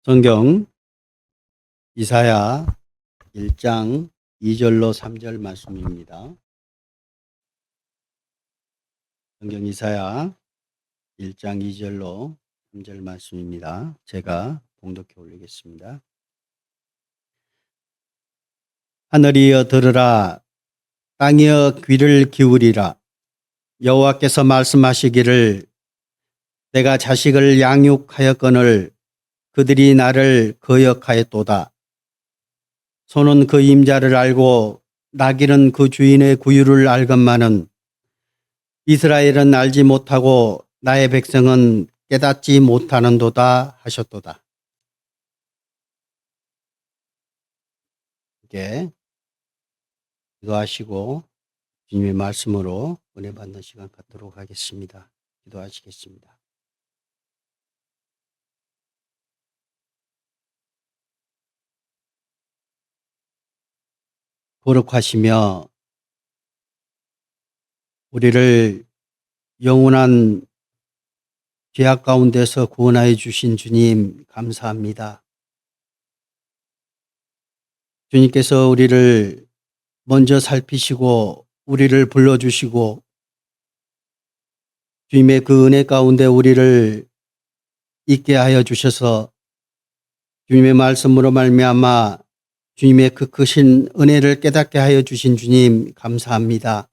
성경 이사야 1장 2절로 3절 말씀입니다. 성경 이사야 1장 2절로 3절 말씀입니다. 제가 봉독해 올리겠습니다. 하늘이여 들으라, 땅이여 귀를 기울이라. 여호와께서 말씀하시기를 내가 자식을 양육하였거늘 그들이 나를 거역하였도다. 소는 그 임자를 알고 나귀는 그 주인의 구유를 알건만은 이스라엘은 알지 못하고 나의 백성은 깨닫지 못하는도다 하셨도다. 이게 기도하시고 주님의 말씀으로 은혜 받는 시간 갖도록 하겠습니다. 기도하시겠습니다. 거룩하시며 우리를 영원한 죄악 가운데서 구원하여 주신 주님 감사합니다. 주님께서 우리를 먼저 살피시고 우리를 불러주시고 주님의 그 은혜 가운데 우리를 있게 하여 주셔서 주님의 말씀으로 말미암아 주님의 그 크신 은혜를 깨닫게 하여 주신 주님 감사합니다.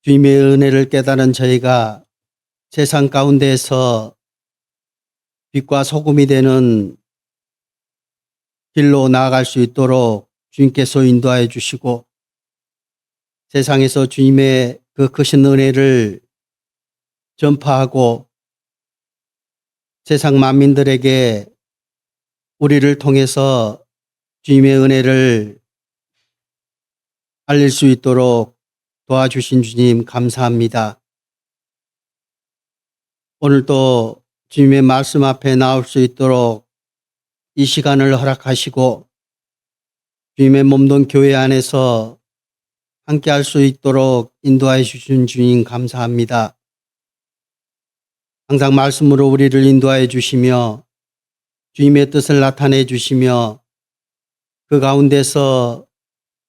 주님의 은혜를 깨달은 저희가 세상 가운데에서 빛과 소금이 되는 길로 나아갈 수 있도록 주님께서 인도하여 주시고 세상에서 주님의 그 크신 은혜를 전파하고 세상 만민들에게 우리를 통해서 주님의 은혜를 알릴 수 있도록 도와주신 주님 감사합니다. 오늘도 주님의 말씀 앞에 나올 수 있도록 이 시간을 허락하시고 주님의 몸된 교회 안에서 함께 할 수 있도록 인도하여 주신 주님 감사합니다. 항상 말씀으로 우리를 인도하여 주시며 주님의 뜻을 나타내 주시며 그 가운데서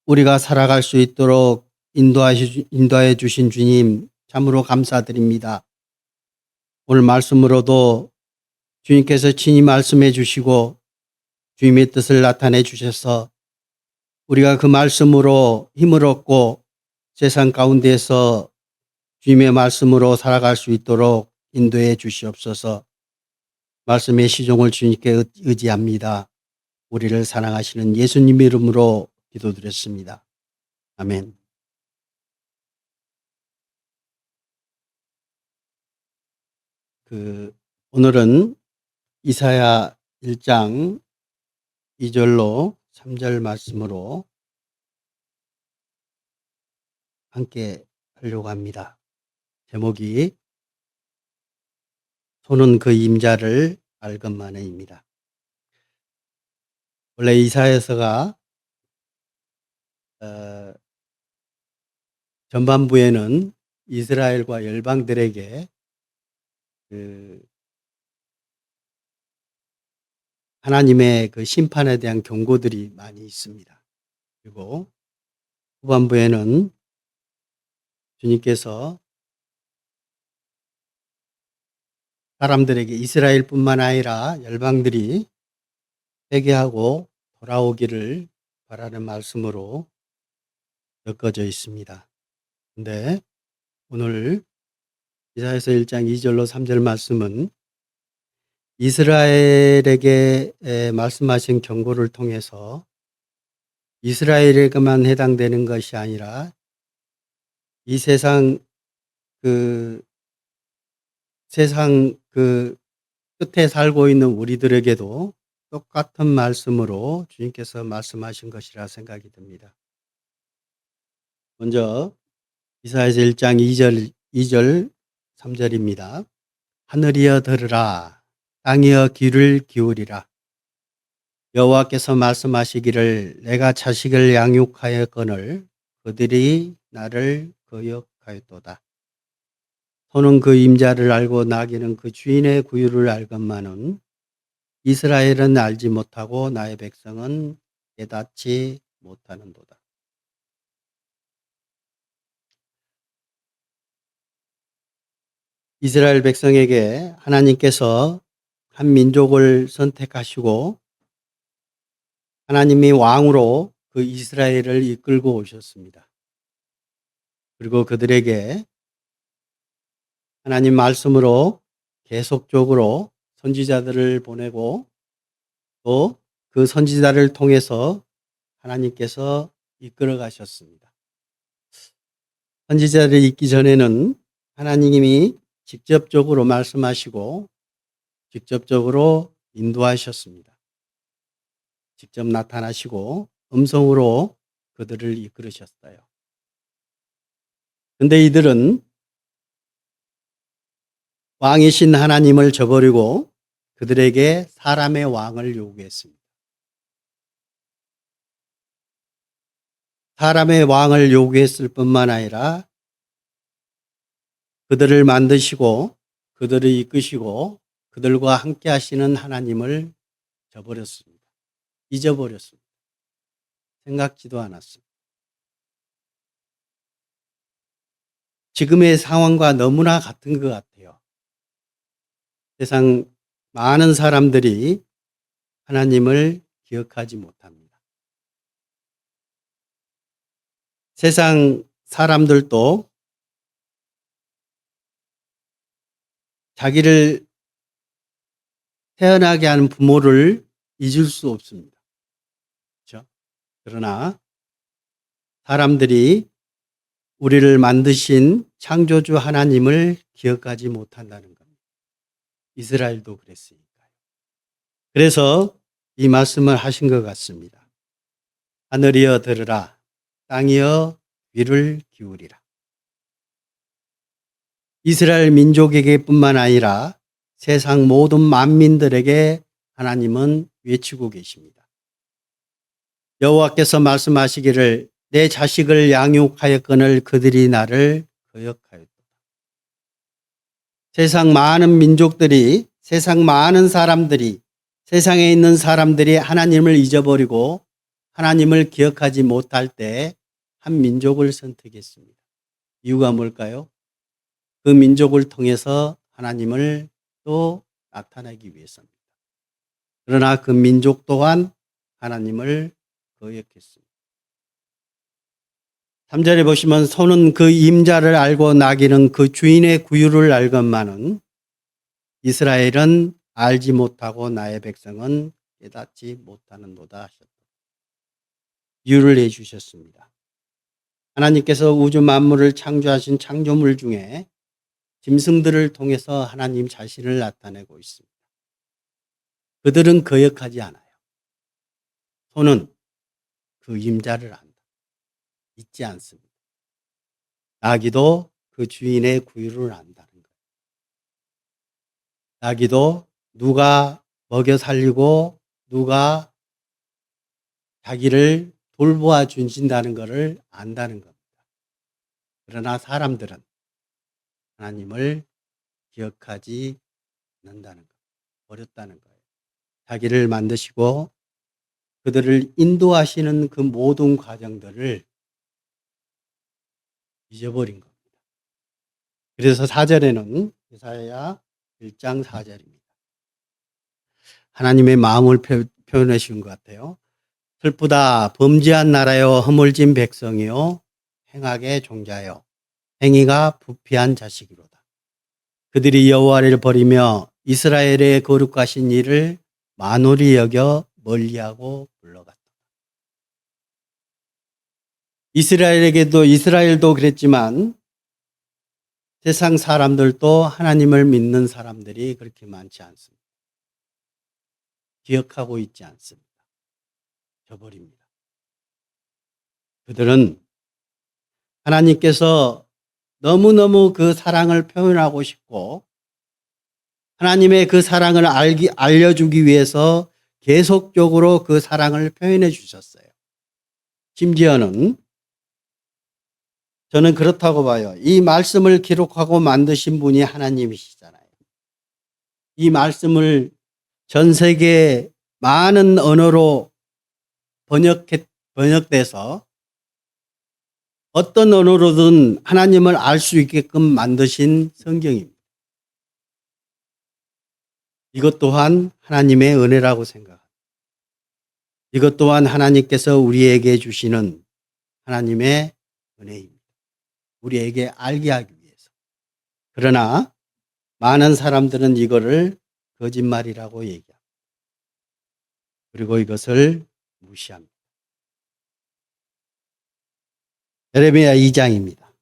우리가 살아갈 수 있도록 인도하여 주신 주님 참으로 감사드립니다. 오늘 말씀으로도 주님께서 친히 말씀해 주시고 주님의 뜻을 나타내 주셔서 우리가 그 말씀으로 힘을 얻고 세상 가운데서 주님의 말씀으로 살아갈 수 있도록 인도해 주시옵소서. 말씀의 시종을 주님께 의지합니다. 우리를 사랑하시는 예수님 이름으로 기도드렸습니다. 아멘. 오늘은 이사야 1장 2절로 3절 말씀으로 함께 하려고 합니다. 제목이 소는 그 임자를 알건만은입니다. 원래 이사야서가 전반부에는 이스라엘과 열방들에게 하나님의 그 심판에 대한 경고들이 많이 있습니다. 그리고 후반부에는 주님께서 사람들에게 이스라엘뿐만 아니라 열방들이 회개하고 돌아오기를 바라는 말씀으로 엮어져 있습니다. 그런데 오늘 이사야서 1장 2절로 3절 말씀은 이스라엘에게 말씀하신 경고를 통해서 이스라엘에게만 해당되는 것이 아니라 이 세상 끝에 살고 있는 우리들에게도 똑같은 말씀으로 주님께서 말씀하신 것이라 생각이 듭니다. 먼저 이사야서 1장 2절 3절입니다. 하늘이여 들으라, 땅이여 귀를 기울이라. 여호와께서 말씀하시기를 내가 자식을 양육하였거늘 그들이 나를 거역하였도다. 소는 그 임자를 알고 나귀는 그 주인의 구유를 알건만은 이스라엘은 알지 못하고 나의 백성은 깨닫지 못하는도다. 이스라엘 백성에게 하나님께서 한 민족을 선택하시고 하나님이 왕으로 그 이스라엘을 이끌고 오셨습니다. 그리고 그들에게 하나님 말씀으로 계속적으로 선지자들을 보내고 또 그 선지자를 통해서 하나님께서 이끌어 가셨습니다. 선지자들이 있기 전에는 하나님이 직접적으로 말씀하시고 직접적으로 인도하셨습니다. 직접 나타나시고 음성으로 그들을 이끌으셨어요. 근데 이들은 왕이신 하나님을 저버리고 그들에게 사람의 왕을 요구했습니다. 사람의 왕을 요구했을 뿐만 아니라 그들을 만드시고 그들을 이끄시고 그들과 함께 하시는 하나님을 저버렸습니다. 잊어버렸습니다. 생각지도 않았습니다. 지금의 상황과 너무나 같은 것 같아요. 세상 많은 사람들이 하나님을 기억하지 못합니다. 세상 사람들도 자기를 태어나게 하는 부모를 잊을 수 없습니다. 그렇죠? 그러나 사람들이 우리를 만드신 창조주 하나님을 기억하지 못한다는 겁니다. 이스라엘도 그랬으니까요. 그래서 이 말씀을 하신 것 같습니다. 하늘이여 들으라, 땅이여 귀를 기울이라. 이스라엘 민족에게 뿐만 아니라 세상 모든 만민들에게 하나님은 외치고 계십니다. 여호와께서 말씀하시기를 내 자식을 양육하였거늘 그들이 나를 거역하였도다. 세상 많은 민족들이, 세상 많은 사람들이, 세상에 있는 사람들이 하나님을 잊어버리고 하나님을 기억하지 못할 때 한 민족을 선택했습니다. 이유가 뭘까요? 그 민족을 통해서 하나님을 또 나타내기 위해서입니다. 그러나 그 민족 또한 하나님을 거역했습니다. 3절에 보시면 소는 그 임자를 알고 나귀는 그 주인의 구유를 알건만은 이스라엘은 알지 못하고 나의 백성은 깨닫지 못하는도다 하셨다. 이유를 내주셨습니다. 하나님께서 우주 만물을 창조하신 창조물 중에 짐승들을 통해서 하나님 자신을 나타내고 있습니다. 그들은 거역하지 않아요. 소는 그 임자를 안다. 잊지 않습니다. 나귀도 그 주인의 구유를 안다는 거예요. 나귀도 누가 먹여 살리고 누가 자기를 돌보아 주신다는 것을 안다는 겁니다. 그러나 사람들은 하나님을 기억하지 않는다는 것, 버렸다는 거예요. 자기를 만드시고 그들을 인도하시는 그 모든 과정들을 잊어버린 겁니다. 그래서 4절에는 이사야 1장 4절입니다. 하나님의 마음을 표현해 주신 것 같아요. 슬프다 범죄한 나라여 허물진 백성이요 행악의 종자여 행위가 부패한 자식이로다. 그들이 여호와를 버리며 이스라엘의 거룩하신 이를 만홀히 여겨 멀리하고 물러갔다. 이스라엘도 그랬지만 세상 사람들도 하나님을 믿는 사람들이 그렇게 많지 않습니다. 기억하고 있지 않습니다. 저버립니다. 그들은 하나님께서 너무너무 그 사랑을 표현하고 싶고 하나님의 그 사랑을 알려주기 위해서 계속적으로 그 사랑을 표현해 주셨어요. 심지어는 저는 그렇다고 봐요. 이 말씀을 기록하고 만드신 분이 하나님이시잖아요. 이 말씀을 전 세계 많은 언어로 번역돼서 어떤 언어로든 하나님을 알 수 있게끔 만드신 성경입니다. 이것 또한 하나님의 은혜라고 생각합니다. 이것 또한 하나님께서 우리에게 주시는 하나님의 은혜입니다. 우리에게 알게 하기 위해서. 그러나 많은 사람들은 이거를 거짓말이라고 얘기합니다. 그리고 이것을 무시합니다. 예레미야 2장입니다.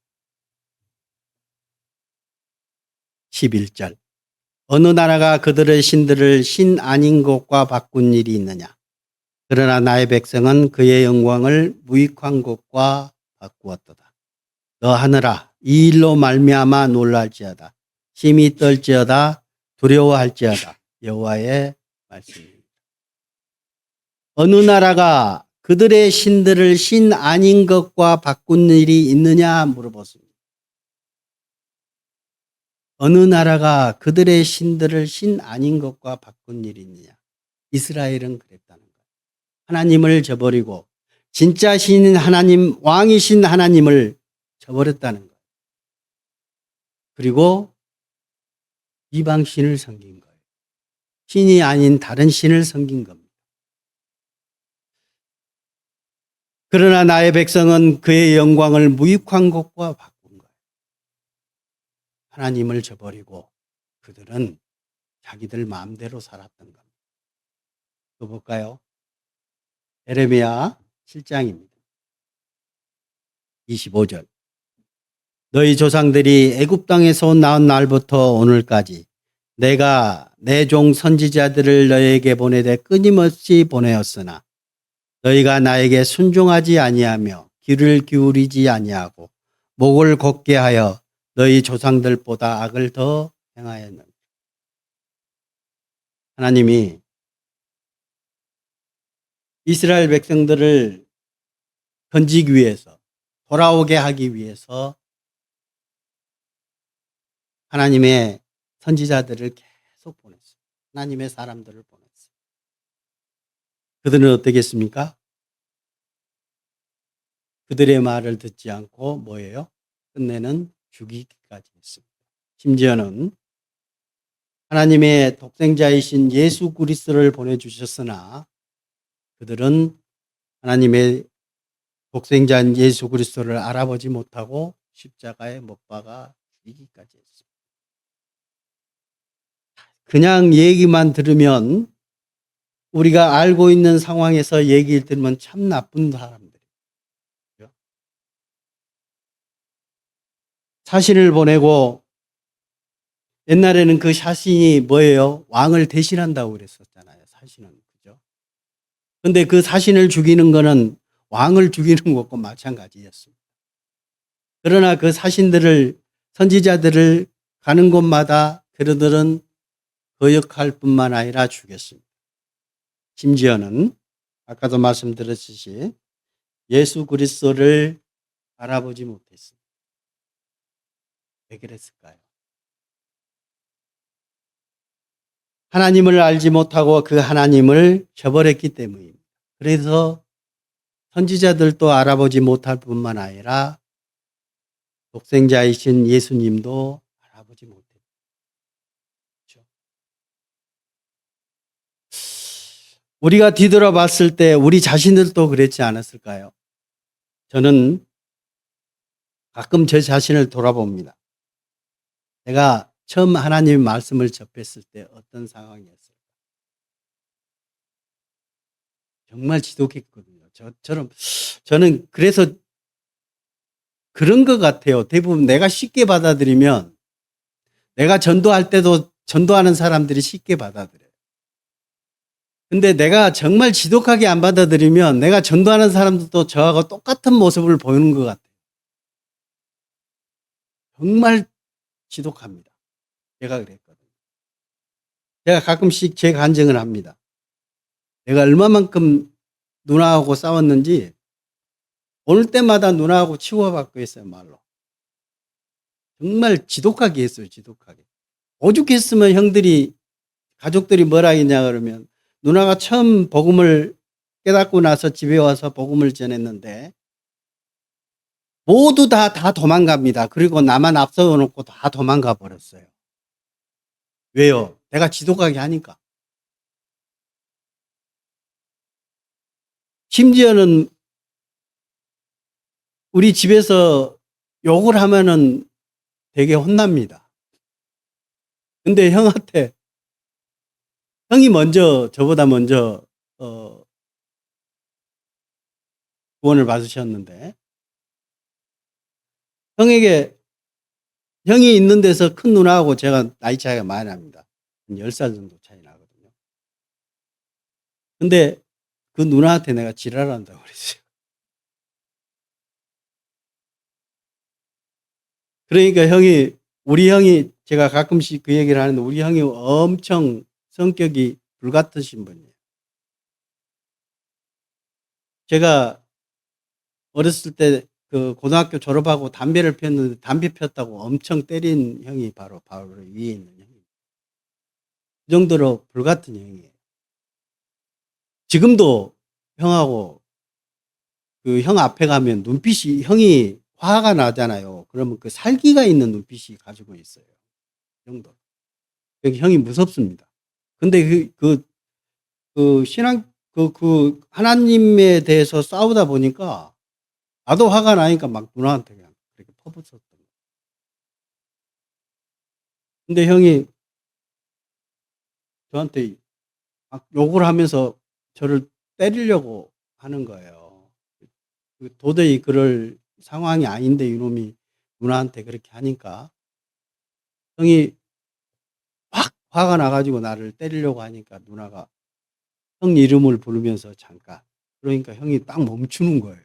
11절. 어느 나라가 그들의 신들을 신 아닌 것과 바꾼 일이 있느냐. 그러나 나의 백성은 그의 영광을 무익한 것과 바꾸었도다. 너 하늘아, 이 일로 말미암아 놀랄지어다. 심히 떨지어다. 두려워할지어다. 여호와의 말씀입니다. 어느 나라가 그들의 신들을 신 아닌 것과 바꾼 일이 있느냐 물어봤습니다. 어느 나라가 그들의 신들을 신 아닌 것과 바꾼 일이 있느냐. 이스라엘은 그랬다는 거예요. 하나님을 저버리고 진짜 신인 하나님, 왕이신 하나님을 저버렸다는 거예요. 그리고 이방 신을 섬긴 거예요. 신이 아닌 다른 신을 섬긴 겁니다. 그러나 나의 백성은 그의 영광을 무익한 것과 바꾼 거예요. 하나님을 저버리고 그들은 자기들 마음대로 살았던 겁니다. 또 볼까요? 예레미야 7장입니다. 25절. 너희 조상들이 애굽 땅에서 나온 날부터 오늘까지 내가 내 종 선지자들을 너희에게 보내되 끊임없이 보내었으나 너희가 나에게 순종하지 아니하며 귀를 기울이지 아니하고 목을 곧게 하여 너희 조상들보다 악을 더 행하였느니라. 하나님이 이스라엘 백성들을 건지기 위해서, 돌아오게 하기 위해서 하나님의 선지자들을 계속 보냈어요. 하나님의 사람들을 보냈어요. 그들은 어떻겠습니까? 그들의 말을 듣지 않고 뭐예요? 끝내는 죽이기까지 했습니다. 심지어는 하나님의 독생자이신 예수 그리스도를 보내주셨으나 그들은 하나님의 독생자인 예수 그리스도를 알아보지 못하고 십자가에 못 박아 죽이기까지 했습니다. 그냥 얘기만 들으면 우리가 알고 있는 상황에서 얘기를 들으면 참 나쁜 사람들이에요. 사신을 보내고 옛날에는 그 사신이 뭐예요? 왕을 대신한다고 그랬었잖아요. 사신은. 그죠? 근데 그 사신을 죽이는 거는 왕을 죽이는 것과 마찬가지였습니다. 그러나 그 사신들을, 선지자들을 가는 곳마다 그들은 거역할 뿐만 아니라 죽였습니다. 심지어는 아까도 말씀드렸듯이 예수 그리스도를 알아보지 못했습니다. 왜 그랬을까요? 하나님을 알지 못하고 그 하나님을 저버렸기 때문입니다. 그래서 선지자들도 알아보지 못할 뿐만 아니라 독생자이신 예수님도 알아보지 못했죠. 그렇죠? 우리가 뒤돌아봤을 때 우리 자신들도 그랬지 않았을까요? 저는 가끔 제 자신을 돌아봅니다. 내가 처음 하나님의 말씀을 접했을 때 어떤 상황이었을까? 정말 지독했거든요. 저는 그래서 그런 것 같아요. 대부분 내가 쉽게 받아들이면 내가 전도할 때도 전도하는 사람들이 쉽게 받아들여요. 근데 내가 정말 지독하게 안 받아들이면 내가 전도하는 사람들도 저하고 똑같은 모습을 보이는 것 같아요. 정말 지독합니다. 제가 그랬거든요. 제가 가끔씩 제 간증을 합니다. 내가 얼마만큼 누나하고 싸웠는지 올 때마다 누나하고 치고받고 했어요, 말로. 정말 지독하게 했어요, 지독하게. 오죽했으면 가족들이 뭐라 했냐 그러면 누나가 처음 복음을 깨닫고 나서 집에 와서 복음을 전했는데 모두 다 도망갑니다. 그리고 나만 앞서 놓고 다 도망가 버렸어요. 왜요? 내가 지독하게 하니까. 심지어는 우리 집에서 욕을 하면은 되게 혼납니다. 근데 형이 저보다 먼저 구원을 받으셨는데, 형이 있는 데서 큰 누나하고 제가 나이 차이가 많이 납니다. 10살 정도 차이 나거든요. 근데 그 누나한테 내가 지랄한다고 그랬어요. 그러니까 우리 형이 제가 가끔씩 그 얘기를 하는데 우리 형이 엄청 성격이 불같으신 분이에요. 제가 어렸을 때 그 고등학교 졸업하고 담배를 폈는데 담배 폈다고 엄청 때린 형이 바로 위에 있는 형이에요. 그 정도로 불같은 형이에요. 지금도 형하고 그 형 앞에 가면 형이 화가 나잖아요. 그러면 그 살기가 있는 눈빛이 가지고 있어요. 그 정도. 여기 형이 무섭습니다. 근데 하나님에 대해서 싸우다 보니까 나도 화가 나니까 막 누나한테 그냥 그렇게 퍼붓었던 거예요. 근데 형이 저한테 막 욕을 하면서 저를 때리려고 하는 거예요. 도저히 그럴 상황이 아닌데 이놈이 누나한테 그렇게 하니까 형이 확 화가 나가지고 나를 때리려고 하니까 누나가 형 이름을 부르면서 잠깐. 그러니까 형이 딱 멈추는 거예요.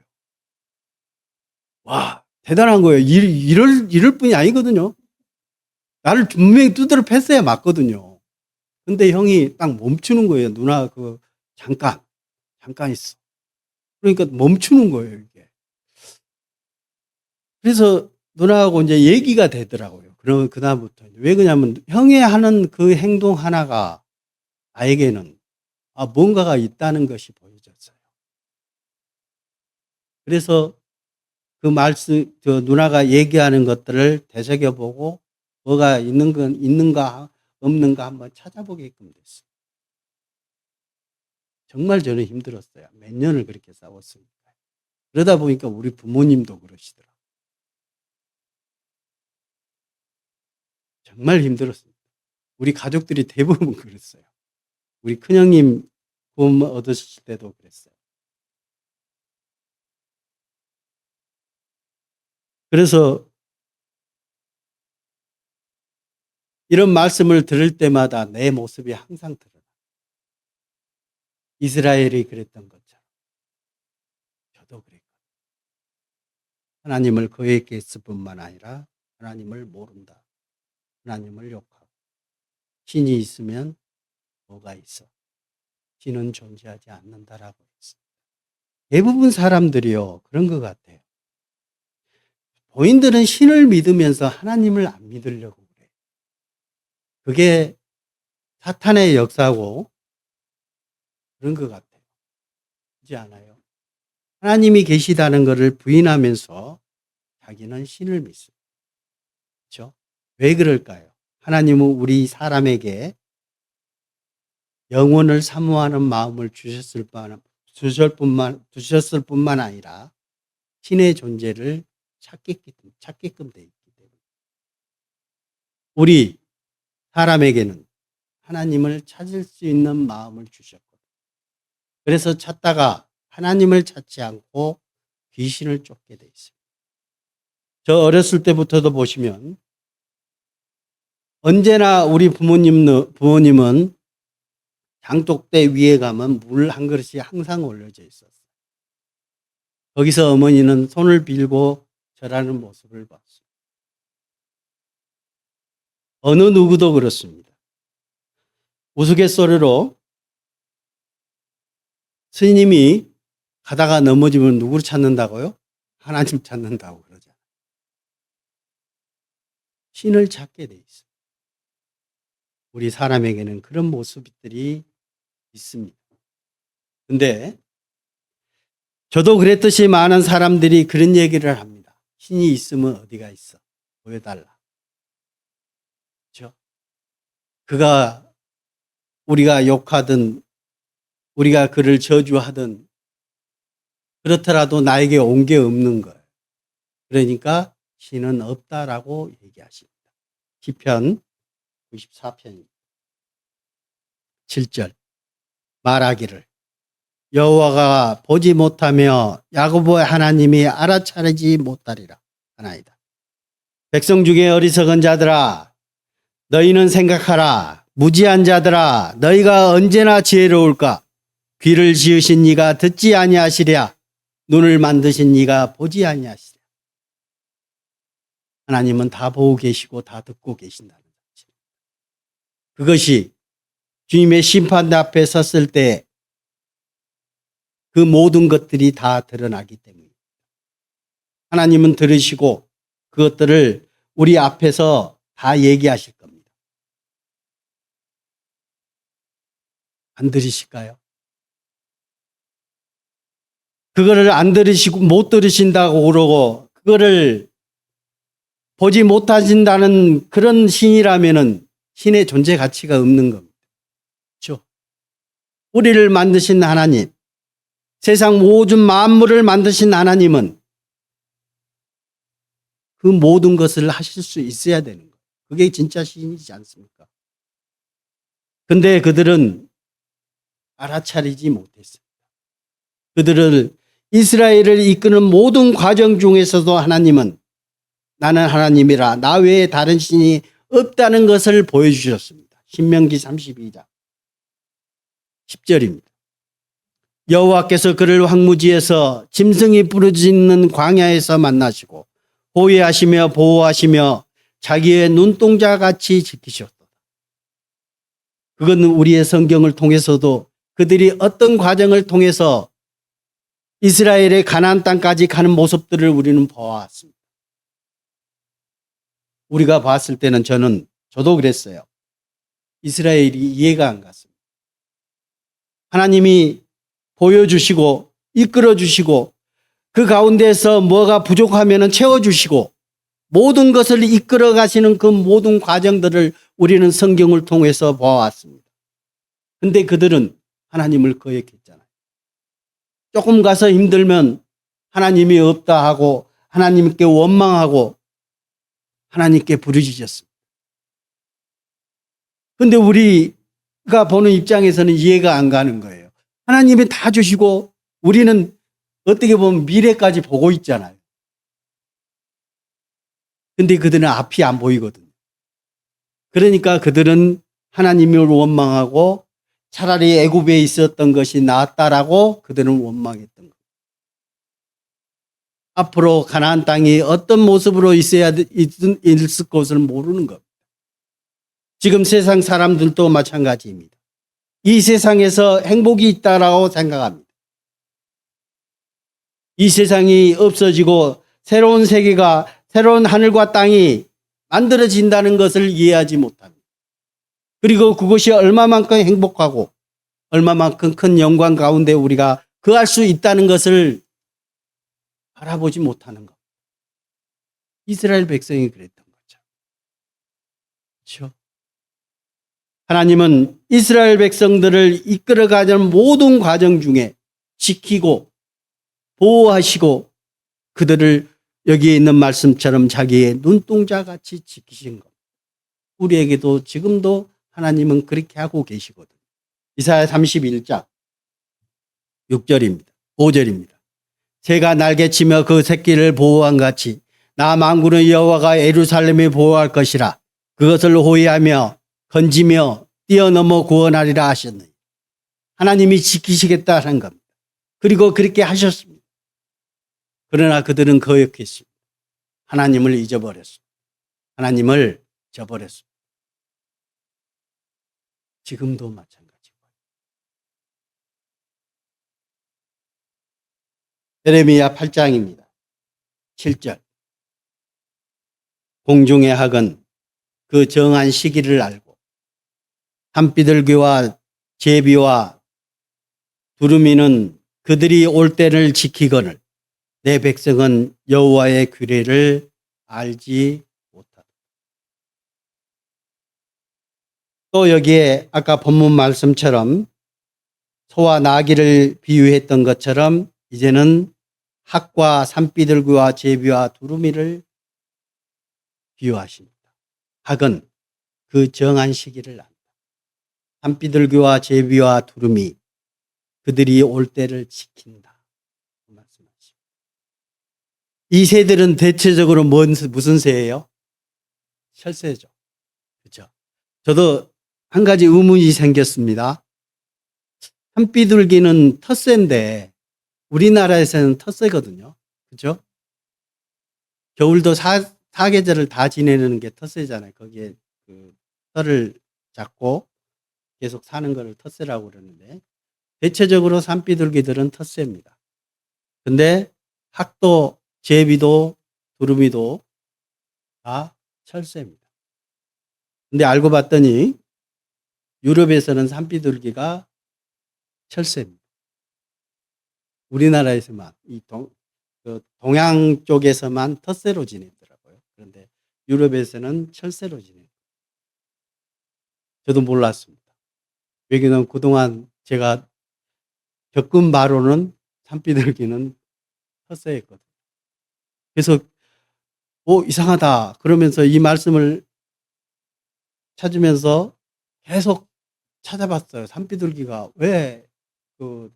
와, 대단한 거예요. 이럴 뿐이 아니거든요. 나를 분명히 두드려 팼어야 맞거든요. 근데 형이 딱 멈추는 거예요. 누나 잠깐 있어. 그러니까 멈추는 거예요, 이게. 그래서 누나하고 이제 얘기가 되더라고요. 그러면 그다음부터. 왜 그러냐면 형이 하는 그 행동 하나가 나에게는 뭔가가 있다는 것이 보여졌어요. 그래서 그 누나가 얘기하는 것들을 되새겨보고 뭐가 있는가 없는가 한번 찾아보게끔 됐어요. 정말 저는 힘들었어요. 몇 년을 그렇게 싸웠으니까. 그러다 보니까 우리 부모님도 그러시더라고요. 정말 힘들었습니다. 우리 가족들이 대부분 그랬어요. 우리 큰형님 구원 얻으실 때도 그랬어요. 그래서 이런 말씀을 들을 때마다 내 모습이 항상 드러나요. 이스라엘이 그랬던 것처럼 저도 그랬거든요. 하나님을 거역했을 뿐만 아니라 하나님을 모른다. 하나님을 욕하고 신이 있으면 뭐가 있어? 신은 존재하지 않는다라고 했습니다. 대부분 사람들이요 그런 것 같아요. 본인들은 신을 믿으면서 하나님을 안 믿으려고 그래요. 그게 사탄의 역사고 그런 것 같아요. 그렇지 않아요? 하나님이 계시다는 것을 부인하면서 자기는 신을 믿습니다. 그렇죠? 왜 그럴까요? 하나님은 우리 사람에게 영혼을 사모하는 마음을 주셨을 뿐만 아니라 신의 존재를 찾게끔 돼 있기 때문에 우리 사람에게는 하나님을 찾을 수 있는 마음을 주셨거든요. 그래서 찾다가 하나님을 찾지 않고 귀신을 쫓게 돼 있어요. 저 어렸을 때부터도 보시면 언제나 우리 부모님은 장독대 위에 가면 물 한 그릇이 항상 올려져 있었어요. 거기서 어머니는 손을 빌고 절하는 모습을 봤어요. 어느 누구도 그렇습니다. 우스갯소리로 스님이 가다가 넘어지면 누구를 찾는다고요? 하나님 찾는다고 그러잖아요. 신을 찾게 돼 있어요. 우리 사람에게는 그런 모습들이 있습니다. 근데 저도 그랬듯이 많은 사람들이 그런 얘기를 합니다. 신이 있으면 어디가 있어? 보여달라. 그렇죠? 그가 우리가 욕하든 우리가 그를 저주하든 그렇더라도 나에게 온 게 없는 거예요. 그러니까 신은 없다라고 얘기하십니다. 시편 94편 7절 말하기를 여호와가 보지 못하며 야고보의 하나님이 알아차리지 못하리라 하나이다. 백성 중에 어리석은 자들아 너희는 생각하라. 무지한 자들아 너희가 언제나 지혜로울까? 귀를 지으신 이가 듣지 아니하시랴. 눈을 만드신 이가 보지 아니하시랴. 하나님은 다 보고 계시고 다 듣고 계신다는 거죠. 그것이 주님의 심판 앞에 섰을 때 그 모든 것들이 다 드러나기 때문입니다. 하나님은 들으시고 그것들을 우리 앞에서 다 얘기하실 겁니다. 안 들으실까요? 그거를 안 들으시고 못 들으신다고 그러고 그거를 보지 못하신다는 그런 신이라면은 신의 존재 가치가 없는 겁니다. 그렇죠? 우리를 만드신 하나님, 세상 모든 만물을 만드신 하나님은 그 모든 것을 하실 수 있어야 되는 거예요. 그게 진짜 신이지 않습니까? 근데 그들은 알아차리지 못했어요. 그들을 이스라엘을 이끄는 모든 과정 중에서도 하나님은 나는 하나님이라 나 외에 다른 신이 없다는 것을 보여주셨습니다. 신명기 32장 10절입니다. 여호와께서 그를 황무지에서 짐승이 부르짖는 광야에서 만나시고 호위하시며 보호하시며 자기의 눈동자같이 지키셨다. 그건 우리의 성경을 통해서도 그들이 어떤 과정을 통해서 이스라엘의 가나안 땅까지 가는 모습들을 우리는 보아왔습니다. 우리가 봤을 때는 저도 그랬어요. 이스라엘이 이해가 안 갔습니다. 하나님이 보여주시고 이끌어주시고 그 가운데서 뭐가 부족하면 채워주시고 모든 것을 이끌어 가시는 그 모든 과정들을 우리는 성경을 통해서 보아왔습니다. 근데 그들은 하나님을 거역했잖아요. 조금 가서 힘들면 하나님이 없다 하고 하나님께 원망하고 하나님께 부르짖었습니다. 근데 우리가 보는 입장에서는 이해가 안 가는 거예요. 하나님이 다 주시고 우리는 어떻게 보면 미래까지 보고 있잖아요. 근데 그들은 앞이 안 보이거든요. 그러니까 그들은 하나님을 원망하고 차라리 애굽에 있었던 것이 낫다라고 그들은 원망했던 거예요. 앞으로 가나안 땅이 어떤 모습으로 있을 것을 모르는 겁니다. 지금 세상 사람들도 마찬가지입니다. 이 세상에서 행복이 있다라고 생각합니다. 이 세상이 없어지고 새로운 세계가 새로운 하늘과 땅이 만들어진다는 것을 이해하지 못합니다. 그리고 그것이 얼마만큼 행복하고 얼마만큼 큰 영광 가운데 우리가 거할 수 있다는 것을 알아보지 못하는 것. 이스라엘 백성이 그랬던 거죠. 그렇죠? 하나님은 이스라엘 백성들을 이끌어가는 모든 과정 중에 지키고 보호하시고 그들을 여기에 있는 말씀처럼 자기의 눈동자같이 지키신 것. 우리에게도 지금도 하나님은 그렇게 하고 계시거든요. 이사야 31장 6절입니다. 5절입니다. 새가 날개치며 그 새끼를 보호한 같이 나 만군의 여호와가 예루살렘을 보호할 것이라. 그것을 호위하며 건지며 뛰어넘어 구원하리라 하셨느니. 하나님이 지키시겠다는 겁니다. 그리고 그렇게 하셨습니다. 그러나 그들은 거역했습니다. 하나님을 잊어버렸습니다. 하나님을 저버렸습니다. 지금도 마찬가지고. 예레미야 8장입니다. 7절. 공중의 학은 그 정한 시기를 알고 산비둘기와 제비와 두루미는 그들이 올 때를 지키거늘 내 백성은 여호와의 규례를 알지 못하다. 또 여기에 아까 본문 말씀처럼 소와 나귀를 비유했던 것처럼 이제는 학과 산비둘기와 제비와 두루미를 비유하십니다. 학은 그 정한 시기를 안다. 산비둘기와 제비와 두루미 그들이 올 때를 지킨다. 말씀하십니다. 이 새들은 대체적으로 무슨 새예요? 철새죠. 그렇죠? 저도 한 가지 의문이 생겼습니다. 산비둘기는 텃새인데 우리나라에서는 텃새거든요. 그렇죠? 겨울도 사계절을 다 지내는 게 텃새잖아요. 거기에 그 털을 잡고 계속 사는 거를 텃새라고 그러는데 대체적으로 산비둘기들은 텃새입니다. 근데 학도, 제비도, 두루미도 다 철새입니다. 근데 알고 봤더니 유럽에서는 산비둘기가 철새입니다. 우리나라에서만 동양 쪽에서만 텃새로 지내더라고요. 그런데 유럽에서는 철새로 지내요. 저도 몰랐습니다. 왜냐하면 그동안 제가 겪은 바로는 산비둘기는 텃새였거든요. 그래서 이상하다 그러면서 이 말씀을 찾으면서 계속 찾아봤어요. 산비둘기가 왜 그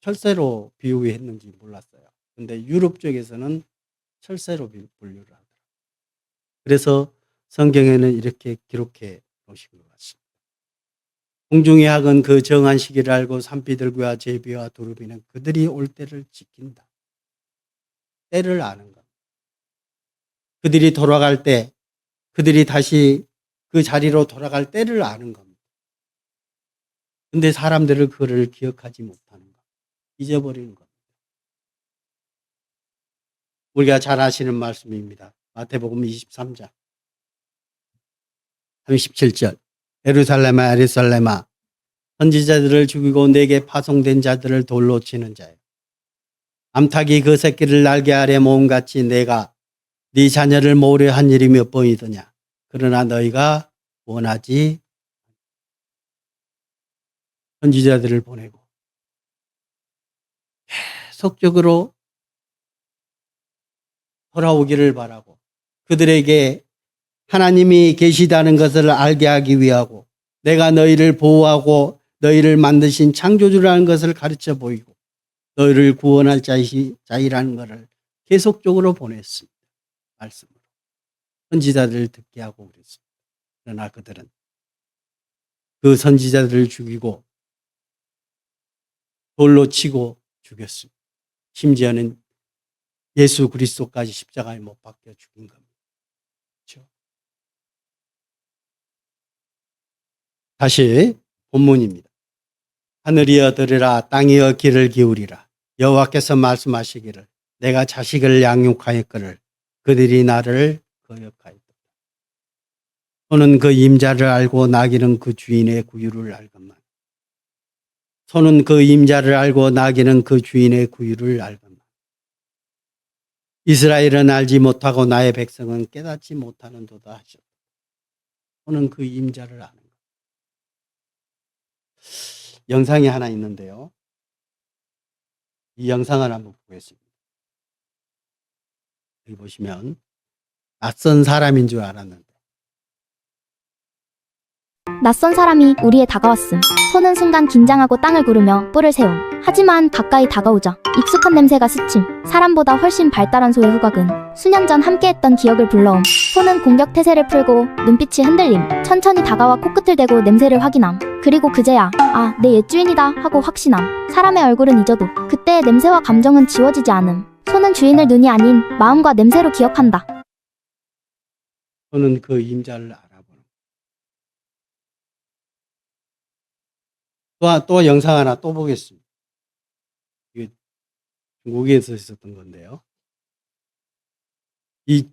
철새로 비유했는지 몰랐어요. 근데 유럽 쪽에서는 철새로 분류를 하더라고요. 그래서 성경에는 이렇게 기록해 놓으신 것 같습니다. 공중의 학은 그 정한 시기를 알고 산비둘기와 제비와 두루미는 그들이 올 때를 지킨다. 때를 아는 것. 그들이 돌아갈 때, 그들이 다시 그 자리로 돌아갈 때를 아는 겁니다. 근데 사람들은 그거를 기억하지 못하는 것. 잊어버리는 것. 우리가 잘 아시는 말씀입니다. 마태복음 23장 37절. 예루살렘아 예루살렘아 선지자들을 죽이고 내게 파송된 자들을 돌로 치는 자여. 암탉이 그 새끼를 날개 아래 모음같이 내가 네 자녀를 모으려 한 일이 몇 번이더냐. 그러나 너희가 원하지 선지자들을 보내고 계속적으로 돌아오기를 바라고 그들에게 하나님이 계시다는 것을 알게 하기 위하고 내가 너희를 보호하고 너희를 만드신 창조주라는 것을 가르쳐 보이고 너희를 구원할 자이라는 것을 계속적으로 보냈습니다. 말씀으로. 선지자들을 듣게 하고 그랬습니다. 그러나 그들은 그 선지자들을 죽이고 돌로 치고 죽였습니다. 심지어는 예수 그리스도까지 십자가에 못 박혀 죽인 겁니다. 그렇죠? 다시 본문입니다. 하늘이여 들으라 땅이여 귀를 기울이라 여호와께서 말씀하시기를 내가 자식을 양육하였거늘 그들이 나를 거역하였다. 소는 그 임자를 알고 나귀는 그 주인의 구유를 알건만. 소는 그 임자를 알고 나귀는 그 주인의 구유를 알건만. 이스라엘은 알지 못하고 나의 백성은 깨닫지 못하는도다 하셨다. 소는 그 임자를 아는 것. 영상이 하나 있는데요. 이 영상을 한번 보겠습니다. 여기 보시면 낯선 사람인 줄 알았는데 낯선 사람이 우리에 다가왔음. 소는 순간 긴장하고 땅을 구르며 뿔을 세움. 하지만 가까이 다가오자 익숙한 냄새가 스침. 사람보다 훨씬 발달한 소의 후각은 수년 전 함께했던 기억을 불러옴. 소는 공격 태세를 풀고 눈빛이 흔들림. 천천히 다가와 코끝을 대고 냄새를 확인함. 그리고 그제야 아, 내 옛 주인이다 하고 확신함. 사람의 얼굴은 잊어도 그때의 냄새와 감정은 지워지지 않음. 소는 주인을 눈이 아닌 마음과 냄새로 기억한다. 소는 그 임자를 알아보는 또 영상 하나 또 보겠습니다. 이게 중국에서 있었던 건데요. 이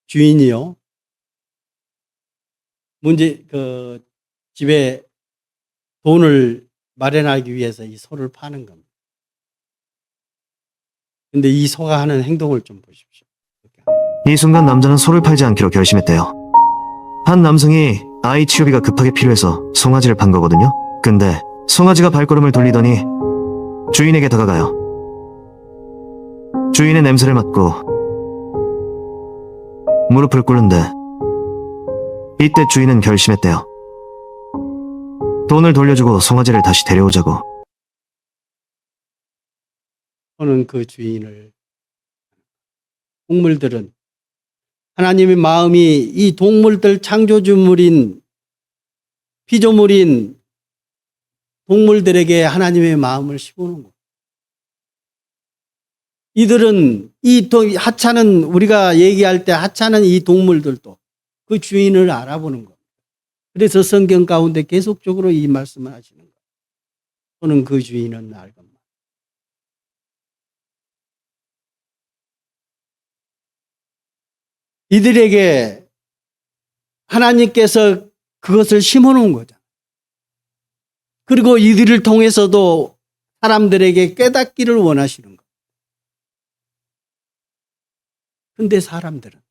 주인이요. 집에 돈을 마련하기 위해서 이 소를 파는 겁니다. 근데 이 소가 하는 행동을 좀 보십시오. 이 순간 남자는 소를 팔지 않기로 결심했대요. 한 남성이 아이 치료비가 급하게 필요해서 송아지를 판 거거든요. 근데 송아지가 발걸음을 돌리더니 주인에게 다가가요. 주인의 냄새를 맡고 무릎을 꿇는데 이때 주인은 결심했대요. 돈을 돌려주고 송아지를 다시 데려오자고. 소는 그 주인을, 동물들은 하나님의 마음이 이 동물들 창조주물인 피조물인 동물들에게 하나님의 마음을 심어놓은 거예요. 이들은 하찮은, 우리가 얘기할 때 하찮은 이 동물들도 그 주인을 알아보는 겁니다. 그래서 성경 가운데 계속적으로 이 말씀을 하시는 거예요. 소는 그 주인은 알건만. 이들에게 하나님께서 그것을 심어놓은 거죠. 그리고 이들을 통해서도 사람들에게 깨닫기를 원하시는 거예요. 근데 사람들은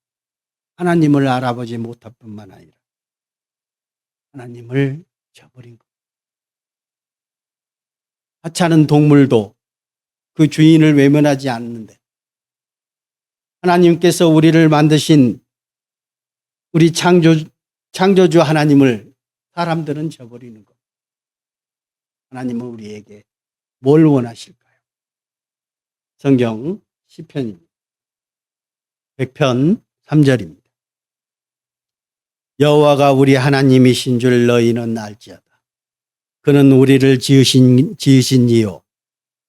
하나님을 알아보지 못할 뿐만 아니라 하나님을 저버린 거예요. 하찮은 동물도 그 주인을 외면하지 않는데 하나님께서 우리를 만드신 우리 창조주 하나님을 사람들은 저버리는 것. 하나님은 우리에게 뭘 원하실까요? 성경 시편입니다. 100편 3절입니다. 여호와가 우리 하나님이신 줄 너희는 알지어다. 그는 우리를 지으신이요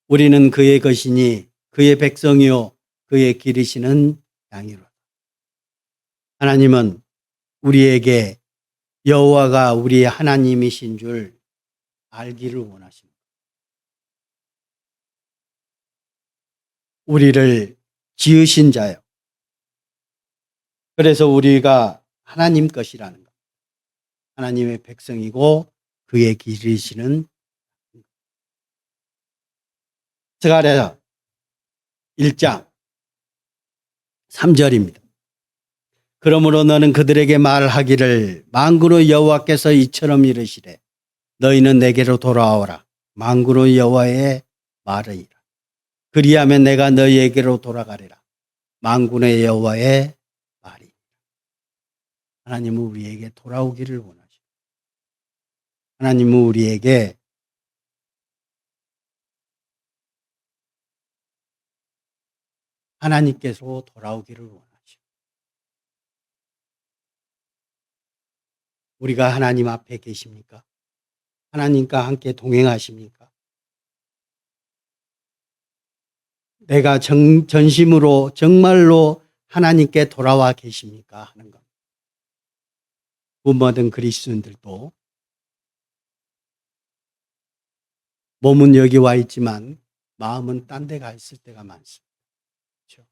우리는 그의 것이니 그의 백성이요 그의 기르시는 양이로다. 하나님은 우리에게 여호와가 우리의 하나님이신 줄 알기를 원하십니다. 우리를 지으신 자요. 그래서 우리가 하나님 것이라는 것. 하나님의 백성이고 그의 기르시는 스가랴 1장 3절입니다. 그러므로 너는 그들에게 말하기를 만군의 여호와께서 이처럼 이르시되 너희는 내게로 돌아오라. 만군의 여호와의 말이라. 그리하면 내가 너희에게로 돌아가리라. 만군의 여호와의 말이. 하나님은 우리에게 돌아오기를 원하십니다. 하나님은 우리에게 하나님께서 돌아오기를 원하십니다. 우리가 하나님 앞에 계십니까? 하나님과 함께 동행하십니까? 내가 전심으로 정말로 하나님께 돌아와 계십니까? 하는 겁니다. 모든 그리스도인들도 몸은 여기 와 있지만 마음은 딴 데 가 있을 때가 많습니다. 그렇죠?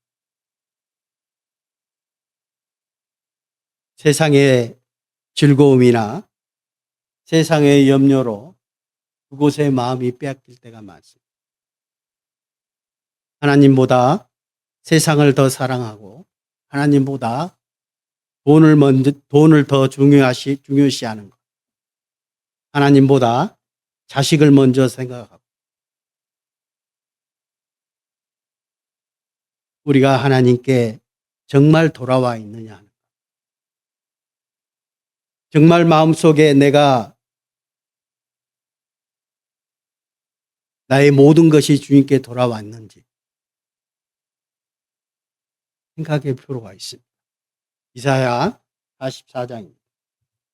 세상의 즐거움이나 세상의 염려로 그곳에 마음이 빼앗길 때가 많습니다. 하나님보다 세상을 더 사랑하고 하나님보다 돈을 더 중요시하는 것. 하나님보다 자식을 먼저 생각하고 우리가 하나님께 정말 돌아와 있느냐 하는 것. 정말 마음속에 내가 나의 모든 것이 주님께 돌아왔는지 생각할 필요가 있습니다. 이사야 44장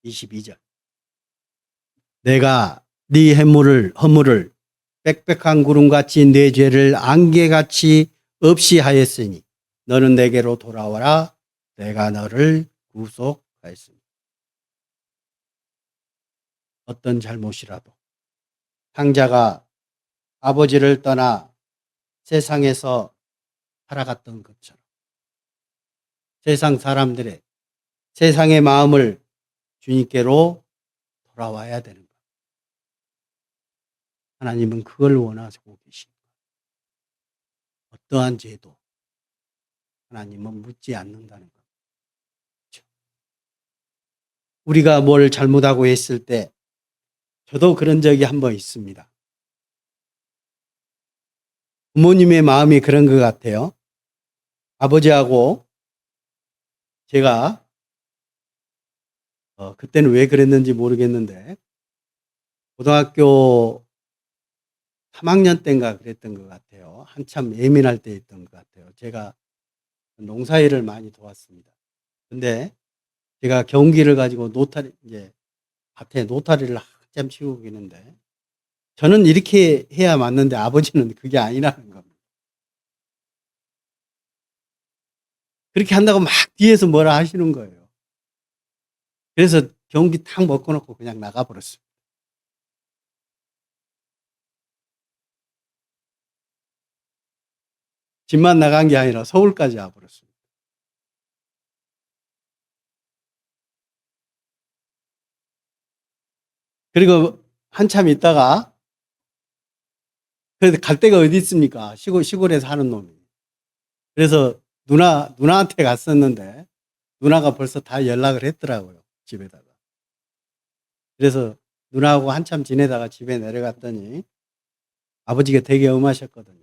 22절. 내가 네 허물을 빽빽한 구름같이 네 죄를 안개같이 없이 하였으니 너는 내게로 돌아와라. 내가 너를 구속하였습니다. 어떤 잘못이라도 상자가 아버지를 떠나 세상에서 살아갔던 것처럼 세상 사람들의 세상의 마음을 주님께로 돌아와야 되는 것. 하나님은 그걸 원하시고 계십니다. 어떠한 죄도 하나님은 묻지 않는다는 것. 그렇죠? 우리가 뭘 잘못하고 했을 때 저도 그런 적이 한 번 있습니다. 부모님의 마음이 그런 것 같아요. 아버지하고 제가 그때는 왜 그랬는지 모르겠는데 고등학교 3학년 때인가 그랬던 것 같아요. 한참 예민할 때였던 것 같아요. 제가 농사일을 많이 도왔습니다. 근데 제가 경기를 가지고 이제 밭에 노타리를 한참 치고 계는데 저는 이렇게 해야 맞는데 아버지는 그게 아니라는 겁니다. 그렇게 한다고 막 뒤에서 뭐라 하시는 거예요. 그래서 경기 탁 먹고 그냥 나가버렸어요. 집만 나간 게 아니라 서울까지 와버렸습니다. 그리고 한참 있다가 그래도 갈 데가 어디 있습니까? 시골에 사는 놈이. 그래서 누나한테 갔었는데 누나가 벌써 다 연락을 했더라고요. 집에다가. 그래서 누나하고 한참 지내다가 집에 내려갔더니 아버지가 되게 엄하셨거든요.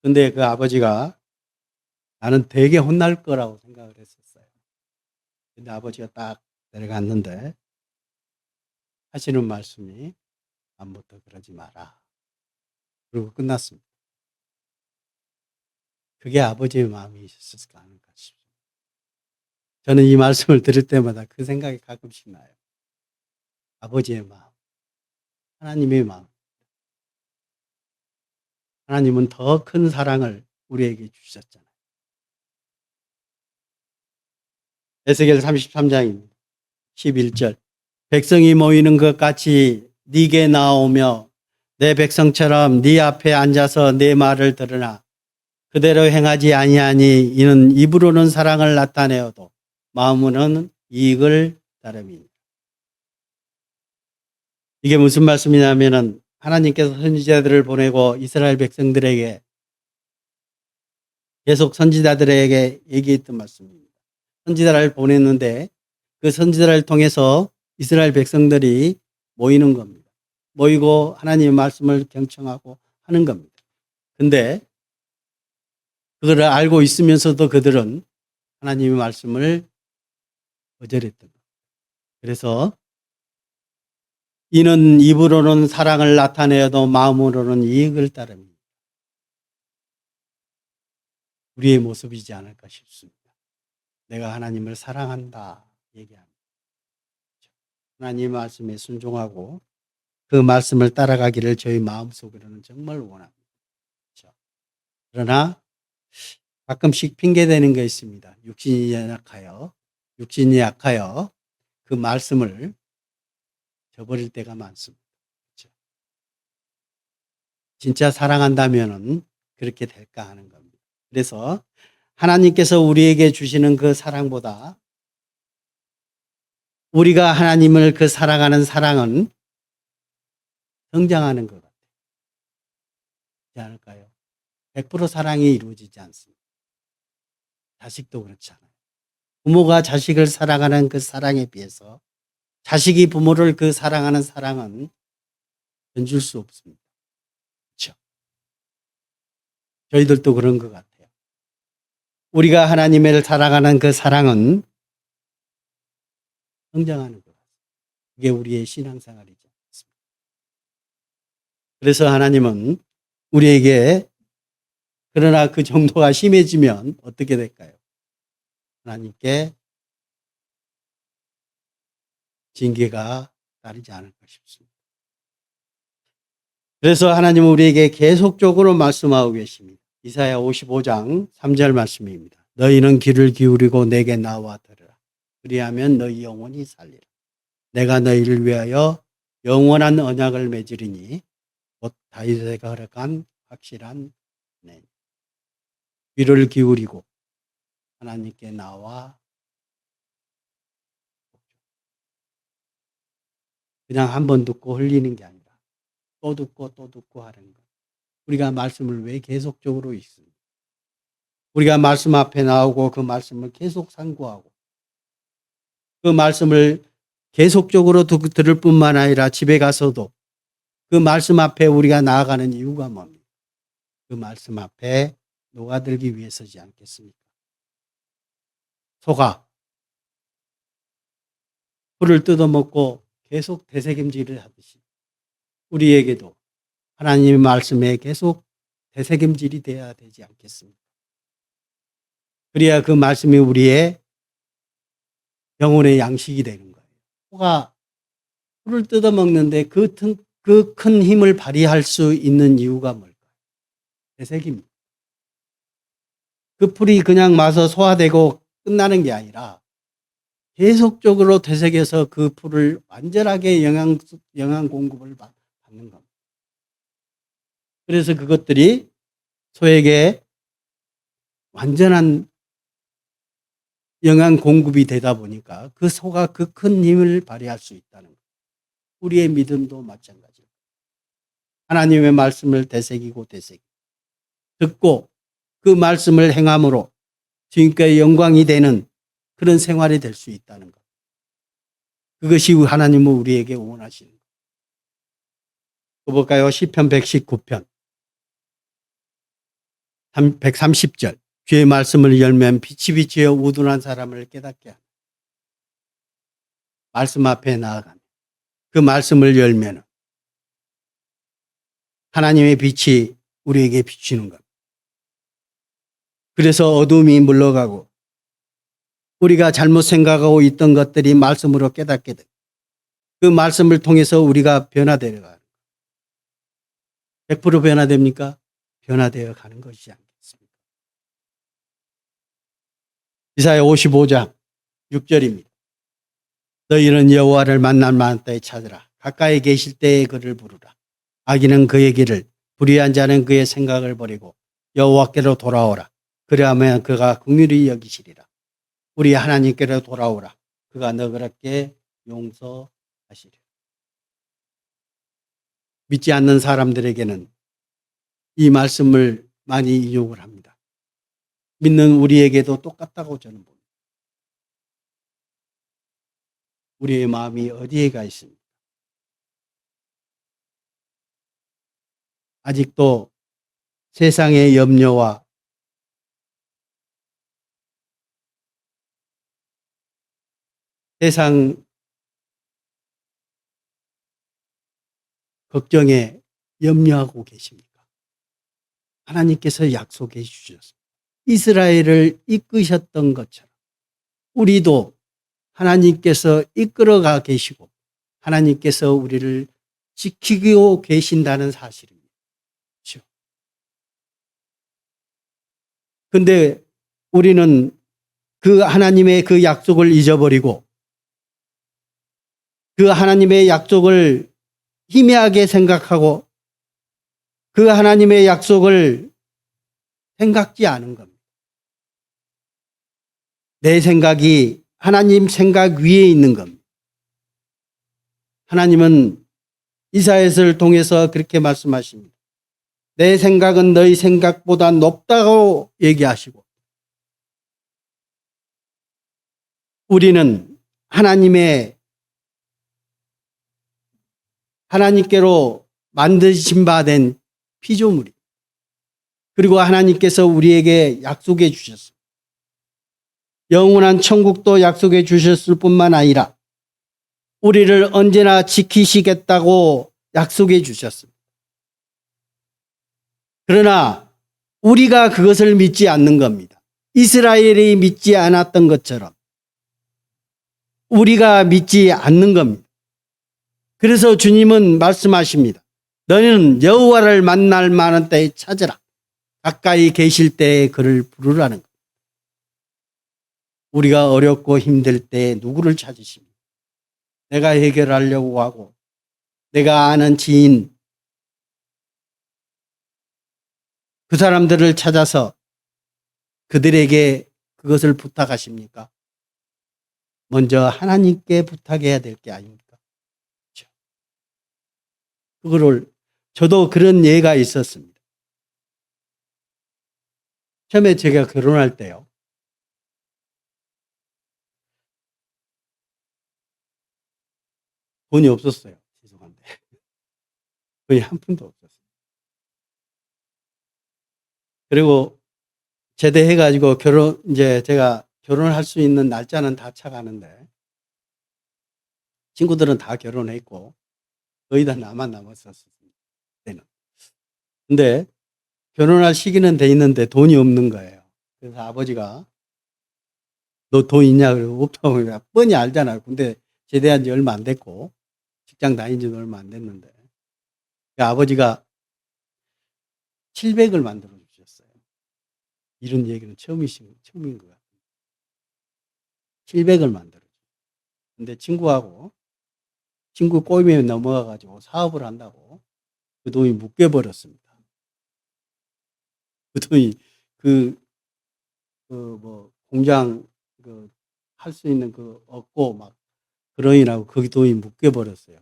근데 그 아버지가 나는 되게 혼날 거라고 생각을 했었어요. 근데 아버지가 딱 내려갔는데 하시는 말씀이 다음부터 그러지 마라. 그리고 끝났습니다. 그게 아버지의 마음이셨을까 하는가 싶습니다. 저는 이 말씀을 들을 때마다 그 생각이 가끔씩 나요. 아버지의 마음, 하나님의 마음. 하나님은 더 큰 사랑을 우리에게 주셨잖아요. 에스겔 33장입니다. 11절. 백성이 모이는 것 같이 네게 나오며 내 백성처럼 네 앞에 앉아서 내 말을 들으나 그대로 행하지 아니하니 이는 입으로는 사랑을 나타내어도 마음으로는 이익을 따름이니. 이게 무슨 말씀이냐면은 하나님께서 선지자들을 보내고 이스라엘 백성들에게 계속 선지자들에게 얘기했던 말씀입니다. 선지자를 보냈는데 그 선지자를 통해서 이스라엘 백성들이 모이는 겁니다. 모이고 하나님의 말씀을 경청하고 하는 겁니다. 근데 그걸 알고 있으면서도 그들은 하나님의 말씀을 거절했던 겁니다. 그래서 이는 입으로는 사랑을 나타내어도 마음으로는 이익을 따릅니다. 우리의 모습이지 않을까 싶습니다. 내가 하나님을 사랑한다 얘기합니다. 하나님의 말씀에 순종하고 그 말씀을 따라가기를 저희 마음속으로는 정말 원합니다. 그렇죠? 그러나 가끔씩 핑계대는 게 있습니다. 육신이 약하여 그 말씀을 저버릴 때가 많습니다. 그렇죠? 진짜 사랑한다면은 그렇게 될까 하는 겁니다. 그래서 하나님께서 우리에게 주시는 그 사랑보다 우리가 하나님을 그 사랑하는 사랑은 성장하는 것 같아요. 그렇지 않을까요? 100% 사랑이 이루어지지 않습니다. 자식도 그렇잖아요. 부모가 자식을 사랑하는 그 사랑에 비해서 자식이 부모를 그 사랑하는 사랑은 견줄 수 없습니다. 그렇죠? 저희들도 그런 것 같아요. 우리가 하나님을 사랑하는 그 사랑은 성장하는 것 같습니다. 그게 우리의 신앙생활이지 않습니까? 그래서 하나님은 우리에게 그러나 그 정도가 심해지면 어떻게 될까요? 하나님께 징계가 따르지 않을까 싶습니다. 그래서 하나님은 우리에게 계속적으로 말씀하고 계십니다. 이사야 55장 3절 말씀입니다. 너희는 귀를 기울이고 내게 나와 들으라. 그리하면 너희 영혼이 살리라. 내가 너희를 위하여 영원한 언약을 맺으리니 곧 다윗에게 허락한 확실한 내. 귀를 기울이고 하나님께 나와 그냥 한 번 듣고 흘리는 게 아니라 또 듣고 하는 것. 우리가 말씀을 왜 계속적으로 읽습니까? 우리가 말씀 앞에 나오고 그 말씀을 계속 상고하고 그 말씀을 계속적으로 들을 뿐만 아니라 집에 가서도 그 말씀 앞에 우리가 나아가는 이유가 뭡니까? 그 말씀 앞에 녹아들기 위해서지 않겠습니까? 소가 풀을 뜯어먹고 계속 되새김질을 하듯이 우리에게도 하나님의 말씀에 계속 되새김질이 돼야 되지 않겠습니까? 그래야 그 말씀이 우리의 영혼의 양식이 되는 거예요. 소가 풀을 뜯어먹는데 그 큰 힘을 발휘할 수 있는 이유가 뭘까요? 되새김. 그 풀이 그냥 마서 소화되고 끝나는 게 아니라 계속적으로 되새겨서 그 풀을 완전하게 영양 공급을 받는 겁니다. 그래서 그것들이 소에게 완전한 영양 공급이 되다 보니까 그 소가 그 큰 힘을 발휘할 수 있다는 것. 우리의 믿음도 마찬가지입니다. 하나님의 말씀을 되새기고 듣고 그 말씀을 행함으로 주님께 영광이 되는 그런 생활이 될 수 있다는 것. 그것이 하나님은 우리에게 원하시는 것. 또 볼까요? 시편 119편 130절. 주의 말씀을 열면 빛이 비치어 우둔한 사람을 깨닫게 하는 말씀 앞에 나아가면 그 말씀을 열면 하나님의 빛이 우리에게 비치는 것. 그래서 어둠이 물러가고 우리가 잘못 생각하고 있던 것들이 말씀으로 깨닫게 되고 그 말씀을 통해서 우리가 변화되어 가는 것. 100% 변화됩니까? 변화되어 가는 것이지 않겠습니까? 이사야 55장 6절입니다. 너희는 여호와를 만날 만한 때에 찾으라. 가까이 계실 때에 그를 부르라. 악인은 그의 길을, 불의한 자는 그의 생각을 버리고 여호와께로 돌아오라. 그리하면 그가 긍휼히 여기시리라. 우리 하나님께로 돌아오라. 그가 너그럽게 용서하시리라. 믿지 않는 사람들에게는 이 말씀을 많이 인용을 합니다. 믿는 우리에게도 똑같다고 저는 봅니다. 우리의 마음이 어디에 가 있습니까? 아직도 세상의 염려와 세상 걱정에 염려하고 계십니까? 하나님께서 약속해 주셨습니다. 이스라엘을 이끄셨던 것처럼 우리도 하나님께서 이끌어가 계시고 하나님께서 우리를 지키고 계신다는 사실입니다. 그렇죠? 근데 우리는 그 하나님의 그 약속을 잊어버리고 그 하나님의 약속을 희미하게 생각하고 그 하나님의 약속을 생각지 않은 겁니다. 내 생각이 하나님 생각 위에 있는 겁니다. 하나님은 이사야서를 통해서 그렇게 말씀하십니다. 내 생각은 너희 생각보다 높다고 얘기하시고 우리는 하나님께로 만드신 바 된 피조물이 그리고 하나님께서 우리에게 약속해 주셨습니다. 영원한 천국도 약속해 주셨을 뿐만 아니라 우리를 언제나 지키시겠다고 약속해 주셨습니다. 그러나 우리가 그것을 믿지 않는 겁니다. 이스라엘이 믿지 않았던 것처럼 우리가 믿지 않는 겁니다. 그래서 주님은 말씀하십니다. 너희는 여호와를 만날 만한 때에 찾으라. 가까이 계실 때에 그를 부르라는 것. 우리가 어렵고 힘들 때에 누구를 찾으십니까? 내가 해결하려고 하고 내가 아는 지인 그 사람들을 찾아서 그들에게 그것을 부탁하십니까? 먼저 하나님께 부탁해야 될 게 아닙니까? 그렇죠? 그거를 저도 그런 예가 있었습니다. 처음에 제가 결혼할 때요. 돈이 없었어요. 죄송한데. 돈이 한 푼도 없었어요. 그리고 제대해가지고 이제 제가 결혼할 수 있는 날짜는 다 차가는데, 친구들은 다 결혼했고, 거의 다 나만 남았었어요. 그때는. 근데 결혼할 시기는 돼 있는데 돈이 없는 거예요. 그래서 아버지가 너 돈 있냐? 그러고 없다고 뻔히 알잖아요. 근데 제대한 지 얼마 안 됐고, 직장 다닌 지도 얼마 안 됐는데. 아버지가 700을 만들어 주셨어요. 이런 얘기는 처음인 것 같아요. 700을 만들어 줬어요. 근데 친구 꼬임에 넘어가가지고 사업을 한다고 그 돈이 묶여버렸습니다. 그 돈이 공장 할 수 있는 얻고 막 그러느라고 거기 돈이 묶여버렸어요.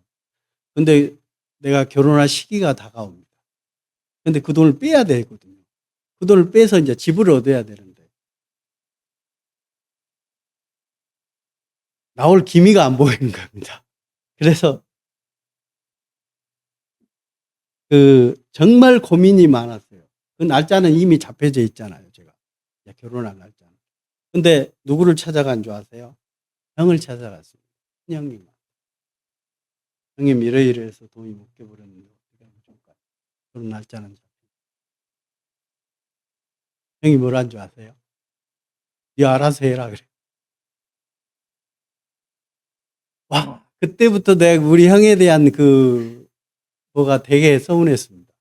근데 내가 결혼할 시기가 다가옵니다. 근데 그 돈을 빼야 되거든요. 그 돈을 빼서 이제 집을 얻어야 되는데 나올 기미가 안 보이는 겁니다. 그래서 정말 고민이 많았어요. 그 날짜는 이미 잡혀져 있잖아요. 제가 결혼할 날짜는. 근데 누구를 찾아간 줄 아세요? 형을 찾아갔습니다. 형님 이러이러해서 돈이 묶여버렸는데 어떻게 하면 좋을까요? 그런 날짜는 잡혀. 형이 뭐란 줄 아세요? 네 알아서 해라 그래. 와, 그때부터 내가 우리 형에 대한 뭐가 되게 서운했습니다.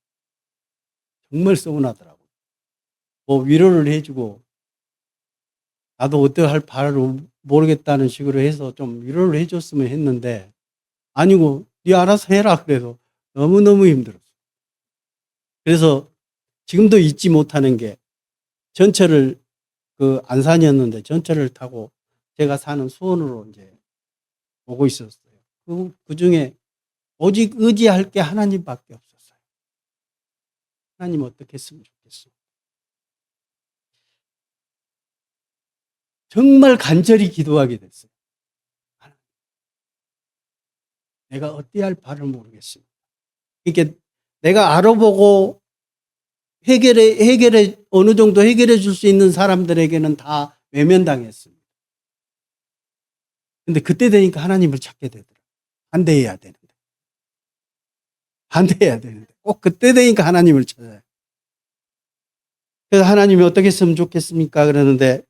정말 서운하더라고요. 뭐 위로를 해주고 나도 어떻게 할 바를 모르겠다는 식으로 해서 좀 위로를 해줬으면 했는데 아니고 네 알아서 해라 그래서 너무너무 힘들었어요. 그래서 지금도 잊지 못하는 게 전철을 안산이었는데 전철을 타고 제가 사는 수원으로 이제 오고 있었어요. 그 중에 오직 의지할 게 하나님밖에 없었어요. 하나님 어떻게 했으면 좋겠어. 정말 간절히 기도하게 됐어요. 내가 어떻게 할 바를 모르겠습니다. 이게 내가 알아보고 어느 정도 해결해 줄 수 있는 사람들에게는 다 외면당했습니다. 근데 그때 되니까 하나님을 찾게 되더라고요. 반대해야 되는데. 꼭 그때 되니까 하나님을 찾아요. 그래서 하나님이 어떻게 했으면 좋겠습니까? 그러는데,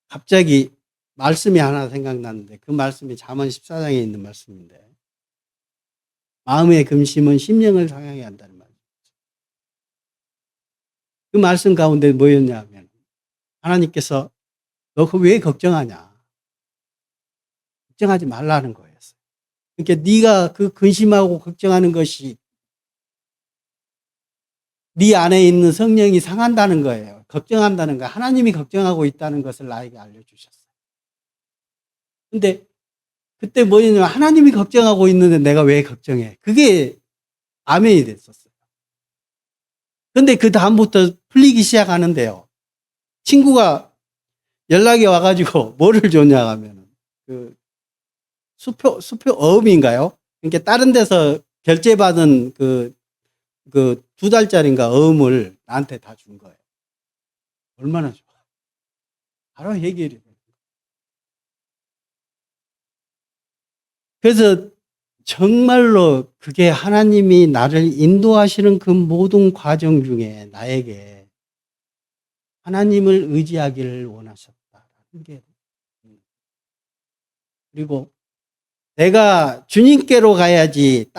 갑자기 말씀이 하나 생각났는데, 그 말씀이 잠언 14장에 있는 말씀인데, 마음의 금심은 심령을 상하게 한다는 말이에요. 그 말씀 가운데 뭐였냐면, 하나님께서 너 그거 왜 걱정하냐? 걱정하지 말라는 거였어요. 그러니까 네가 그 근심하고 걱정하는 것이 네 안에 있는 성령이 상한다는 거예요. 걱정한다는 거. 하나님이 걱정하고 있다는 것을 나에게 알려주셨어요. 근데 그때 뭐냐면 하나님이 걱정하고 있는데 내가 왜 걱정해? 그게 아멘이 됐었어요. 근데 그 다음부터 풀리기 시작하는데요. 친구가 연락이 와가지고 뭐를 줬냐 하면 수표 어음인가요? 그러니까 다른 데서 결제받은 그 2달짜리인가 어음을 나한테 다 준 거예요. 얼마나 좋아. 바로 해결이 돼요. 그래서 정말로 그게 하나님이 나를 인도하시는 그 모든 과정 중에 나에게 하나님을 의지하기를 원하셨다라는 게. 그리고 내가 주님께로 가야지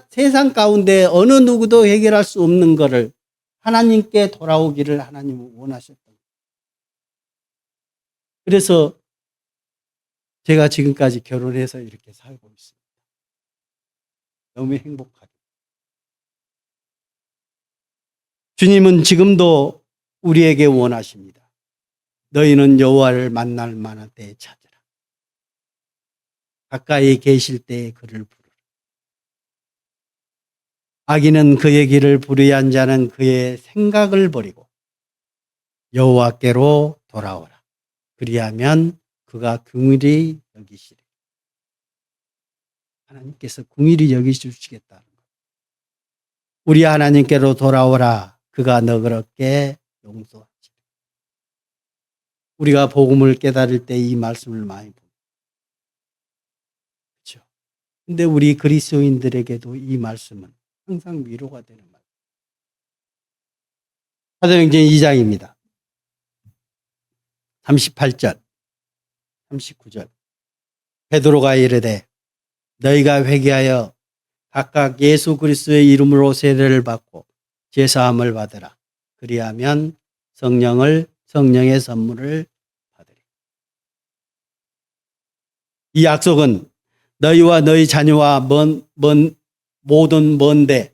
세상 가운데 어느 누구도 해결할 수 없는 것을 하나님께 돌아오기를 하나님은 원하셨다. 그래서 제가 지금까지 결혼해서 이렇게 살고 있습니다. 너무 행복하게. 주님은 지금도 우리에게 원하십니다. 너희는 여호와를 만날 만한 때에 찾으라. 가까이 계실 때에 그를 부르라. 악인은 그의 길을 불의한 자는 그의 생각을 버리고 여호와께로 돌아오라. 그리하면 그가 긍휼히 여기시리. 하나님께서 긍휼히 여기주시겠다는 것. 우리 하나님께로 돌아오라. 그가 너그럽게 용서하시리. 우리가 복음을 깨달을 때 이 말씀을 많이 봅니다. 그렇죠? 근데 우리 그리스도인들에게도 이 말씀은 항상 위로가 되는 말. 사도행전 2장입니다. 38절, 39절. 베드로가 이르되 너희가 회개하여 각각 예수 그리스도의 이름으로 세례를 받고 제사함을 받으라. 그리하면 성령의 선물을 받으리. 이 약속은 너희와 너희 자녀와 모든 먼데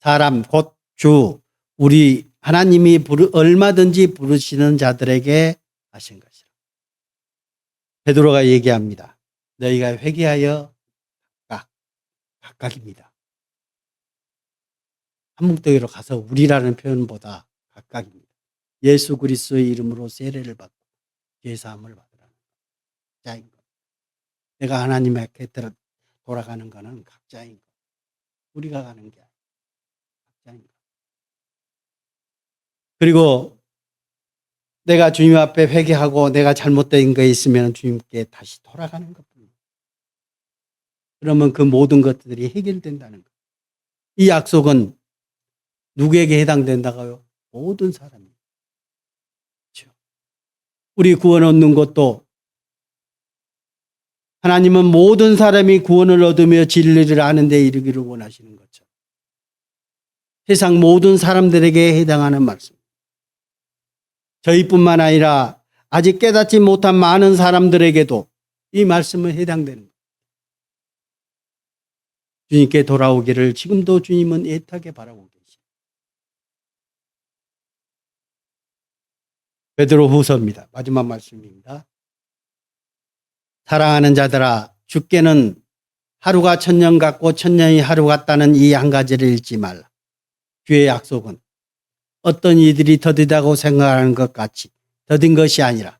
사람 곧 주 우리 하나님이 얼마든지 부르시는 자들에게 하신 것이라. 베드로가 얘기합니다. 너희가 회개하여 각각입니다. 한목더기로 가서 우리라는 표현보다 각각입니다. 예수 그리스도의 이름으로 세례를 받고 제사함을 받으라는 각자인 것. 내가 하나님의 곁으로 돌아가는 것은 각자인 것. 우리가 가는 게 아니라 각자인 것. 그리고 내가 주님 앞에 회개하고 내가 잘못된 거 있으면 주님께 다시 돌아가는 것뿐입니다. 그러면 그 모든 것들이 해결된다는 것. 이 약속은 누구에게 해당된다고요? 모든 사람입니다. 그렇죠? 우리 구원 얻는 것도 하나님은 모든 사람이 구원을 얻으며 진리를 아는 데 이르기를 원하시는 것처럼 세상 모든 사람들에게 해당하는 말씀. 저희뿐만 아니라 아직 깨닫지 못한 많은 사람들에게도 이 말씀은 해당되는 거예요. 주님께 돌아오기를 지금도 주님은 애타게 바라고 계십니다. 베드로 후서입니다. 마지막 말씀입니다. 사랑하는 자들아, 주께는 하루가 천년 같고 천년이 하루 같다는 이 한 가지를 잊지 말라. 주의 약속은 어떤 이들이 더디다고 생각하는 것 같이 더딘 것이 아니라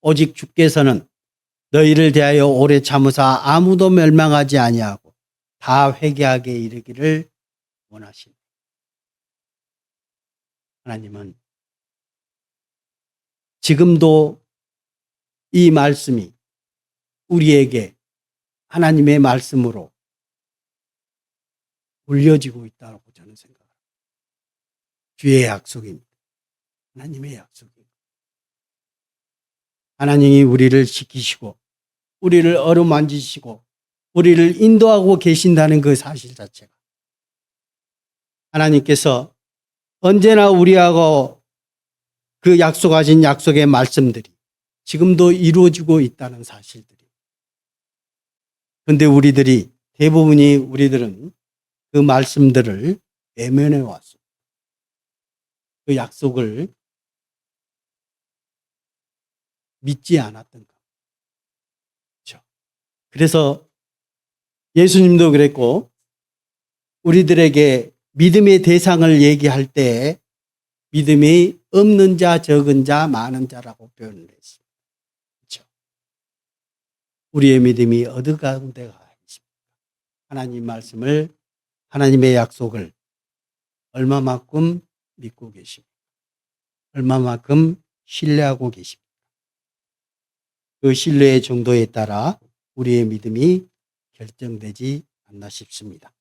오직 주께서는 너희를 대하여 오래 참으사 아무도 멸망하지 아니하고 다 회개하게 이르기를 원하십니다. 하나님은 지금도 이 말씀이 우리에게 하나님의 말씀으로 물려지고 있다고 저는 생각합니다. 주의 약속입니다. 하나님의 약속입니다. 하나님이 우리를 지키시고 우리를 어루만지시고 우리를 인도하고 계신다는 그 사실 자체가 하나님께서 언제나 우리하고 그 약속하신 약속의 말씀들이 지금도 이루어지고 있다는 사실들이. 그런데 우리들은 그 말씀들을 외면해 왔습니다. 그 약속을 믿지 않았던 것. 그렇죠. 그래서 예수님도 그랬고 우리들에게 믿음의 대상을 얘기할 때 믿음이 없는 자, 적은 자, 많은 자라고 표현을 했습니다. 그렇죠. 우리의 믿음이 어느 가운데가 있습니까? 하나님 말씀을, 하나님의 약속을 얼마만큼 믿고 계십니까? 얼마만큼 신뢰하고 계십니까? 그 신뢰의 정도에 따라 우리의 믿음이 결정되지 않나 싶습니다.